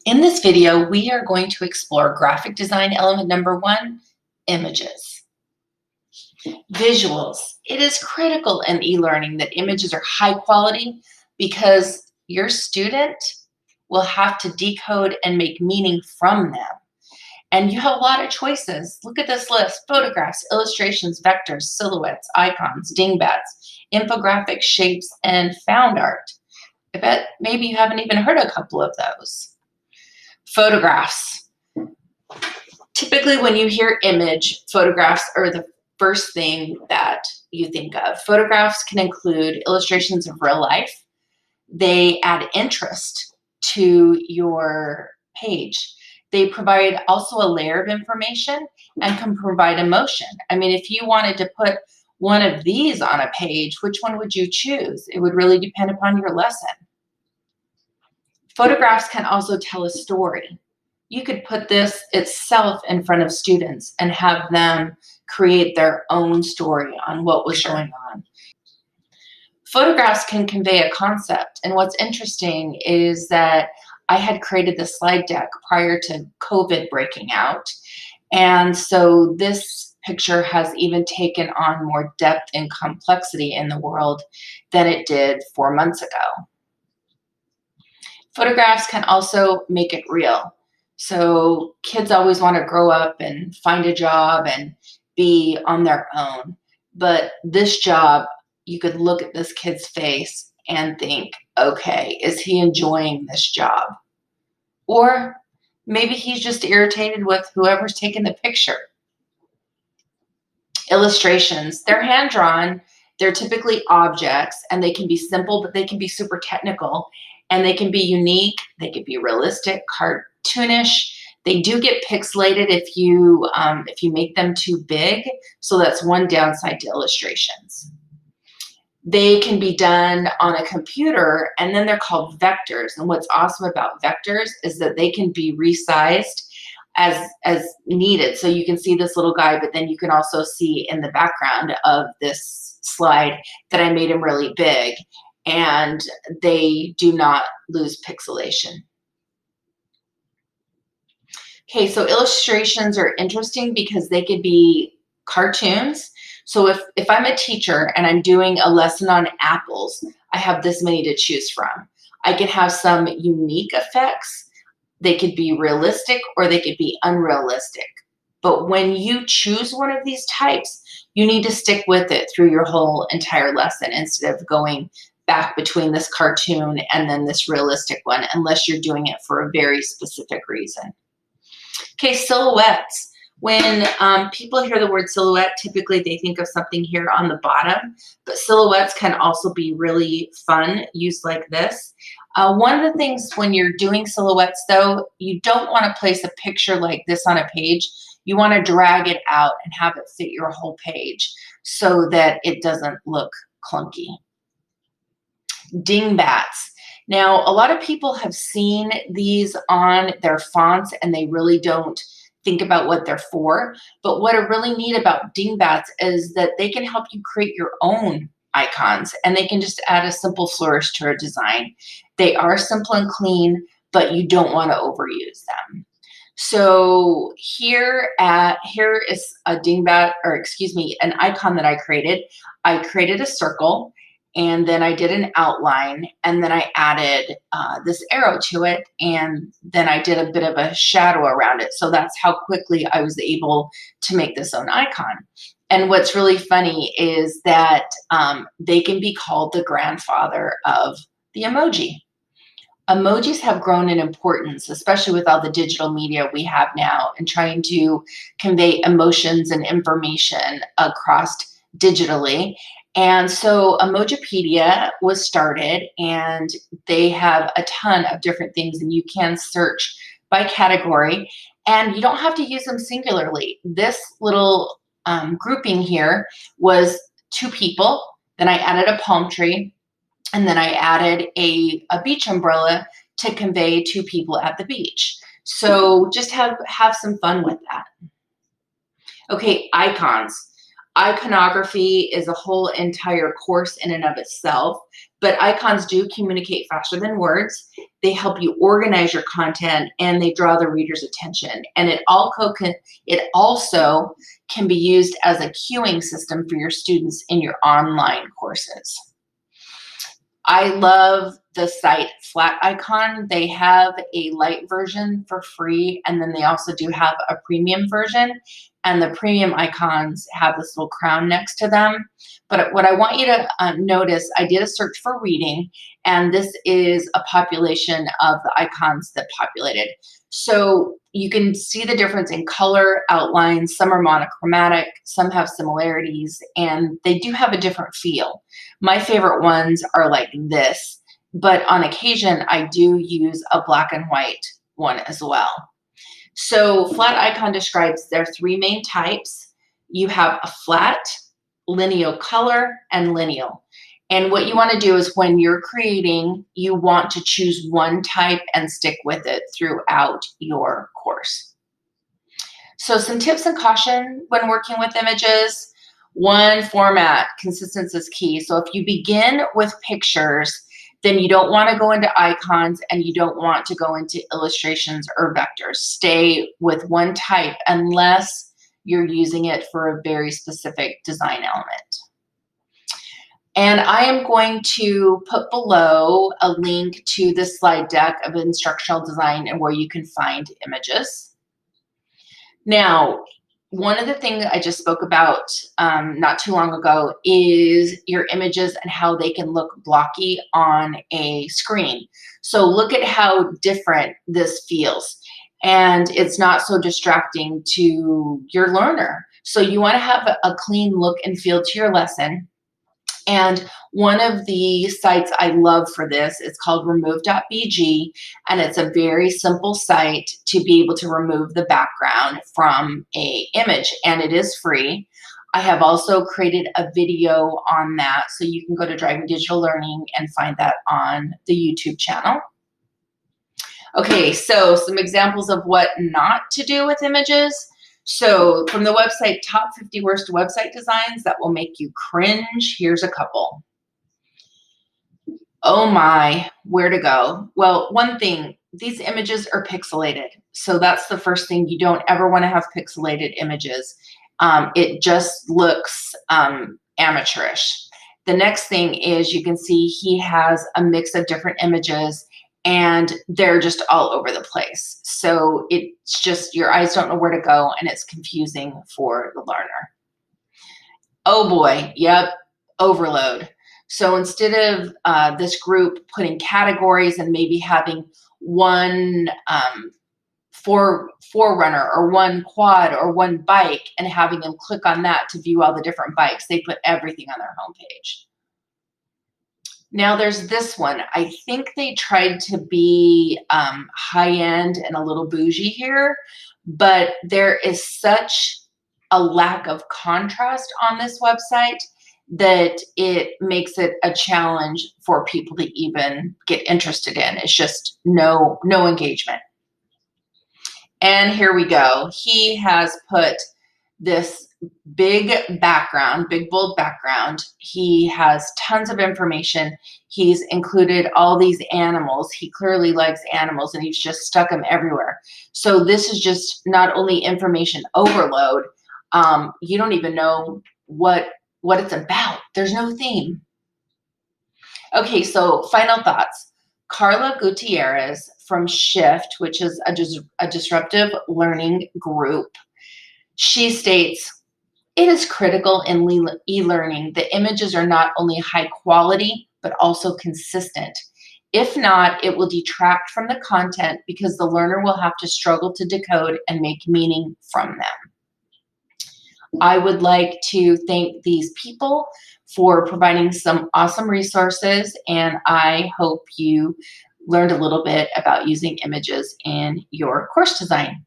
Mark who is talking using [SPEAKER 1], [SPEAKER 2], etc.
[SPEAKER 1] In this video, we are going to explore graphic design element number 1, images. Visuals. It is critical in e-learning that images are high quality because your student will have to decode and make meaning from them. And you have a lot of choices. Look at this list: photographs, illustrations, vectors, silhouettes, icons, dingbats, infographics, shapes, and found art. I bet maybe you haven't even heard a couple of those. Photographs. Typically, when you hear image, photographs are the first thing that you think of. Photographs can include illustrations of real life. They add interest to your page. They provide also a layer of information and can provide emotion. I mean, if you wanted to put one of these on a page, which one would you choose? It would really depend upon your lesson. Photographs can also tell a story. You could put this itself in front of students and have them create their own story on what was going on. Photographs can convey a concept, and what's interesting is that I had created the slide deck prior to COVID breaking out, and so this picture has even taken on more depth and complexity in the world than it did 4 months ago. Photographs can also make it real. So kids always want to grow up and find a job and be on their own. But this job, you could look at this kid's face and think, okay, is he enjoying this job? Or maybe he's just irritated with whoever's taking the picture. Illustrations, they're hand-drawn. They're typically objects, and they can be simple, but they can be super technical. And they can be unique, they could be realistic, cartoonish. They do get pixelated if you make them too big, so that's one downside to illustrations. They can be done on a computer, and then they're called vectors. And what's awesome about vectors is that they can be resized as needed. So you can see this little guy, but then you can also see in the background of this slide that I made him really big, and they do not lose pixelation. Okay, so illustrations are interesting because they could be cartoons. So if I'm a teacher and I'm doing a lesson on apples, I have this many to choose from. I can have some unique effects. They could be realistic or they could be unrealistic. But when you choose one of these types, you need to stick with it through your whole entire lesson instead of going back between this cartoon and then this realistic one, unless you're doing it for a very specific reason. Okay, silhouettes. When people hear the word silhouette, typically they think of something here on the bottom, but silhouettes can also be really fun, used like this. One of the things when you're doing silhouettes, though, you don't want to place a picture like this on a page. You want to drag it out and have it fit your whole page so that it doesn't look clunky. Dingbats. Now, a lot of people have seen these on their fonts and they really don't think about what they're for. But what are really neat about dingbats is that they can help you create your own icons, and they can just add a simple flourish to a design. They are simple and clean, but you don't want to overuse them. So here is a dingbat, or excuse me, an icon that I created. I created a circle, and then I did an outline, and then I added this arrow to it, and then I did a bit of a shadow around it. So that's how quickly I was able to make this own icon. And what's really funny is that they can be called the grandfather of the emoji. Emojis have grown in importance, especially with all the digital media we have now and trying to convey emotions and information across digitally. And so Emojipedia was started, and they have a ton of different things, and you can search by category, and you don't have to use them singularly. This little grouping here was 2 people, then I added a palm tree, and then I added a beach umbrella to convey 2 people at the beach. So just have some fun with that. Okay, icons. Iconography is a whole entire course in and of itself, but icons do communicate faster than words. they help you organize your content, and they draw the reader's attention. And it also can be used as a queuing system for your students in your online courses. I love the site Flat Icon. They have a light version for free, and then they also do have a premium version. And the premium icons have this little crown next to them. But what I want you to notice, I did a search for reading, and this is a population of the icons that populated. So you can see the difference in color, outlines. Some are monochromatic, some have similarities, and they do have a different feel. My favorite ones are like this, but on occasion, I do use a black and white one as well. So Flat Icon describes their three main types. You have a flat, lineal color, and lineal. And what you want to do is when you're creating, you want to choose one type and stick with it throughout your course. So some tips and caution when working with images. One, format, consistency is key. So if you begin with pictures, then you don't want to go into icons and you don't want to go into illustrations or vectors. Stay with one type unless you're using it for a very specific design element. And I am going to put below a link to this slide deck of instructional design and where you can find images. Now, one of the things I just spoke about not too long ago is your images and how they can look blocky on a screen. So look at how different this feels. And it's not so distracting to your learner. So you want to have a clean look and feel to your lesson. And one of the sites I love for this is called remove.bg, and it's a very simple site to be able to remove the background from an image, and it is free. I have also created a video on that, so you can go to Driving Digital Learning and find that on the YouTube channel. Okay, so some examples of what not to do with images. So from the website, Top 50 Worst Website Designs That Will Make You Cringe, here's a couple. Oh my, where to go? Well, one thing, these images are pixelated. So that's the first thing. You don't ever want to have pixelated images. It just looks amateurish. The next thing is you can see he has a mix of different images and they're just all over the place. So it's just your eyes don't know where to go and it's confusing for the learner. Oh boy, yep, overload. So instead of this group putting categories and maybe having one forerunner or one quad or one bike and having them click on that to view all the different bikes, they put everything on their homepage. Now there's this one. I think they tried to be high-end and a little bougie here, but there is such a lack of contrast on this website that it makes it a challenge for people to even get interested in. It's just no engagement. And here we go. He has put this big background, big bold background. He has tons of information. He's included all these animals. He clearly likes animals and he's just stuck them everywhere. So this is just not only information overload, you don't even know what it's about. There's no theme. Okay, so final thoughts. Carla Gutierrez from Shift, which is a disruptive learning group, she states, it is critical in e-learning that images are not only high quality, but also consistent. If not, it will detract from the content because the learner will have to struggle to decode and make meaning from them. I would like to thank these people for providing some awesome resources, and I hope you learned a little bit about using images in your course design.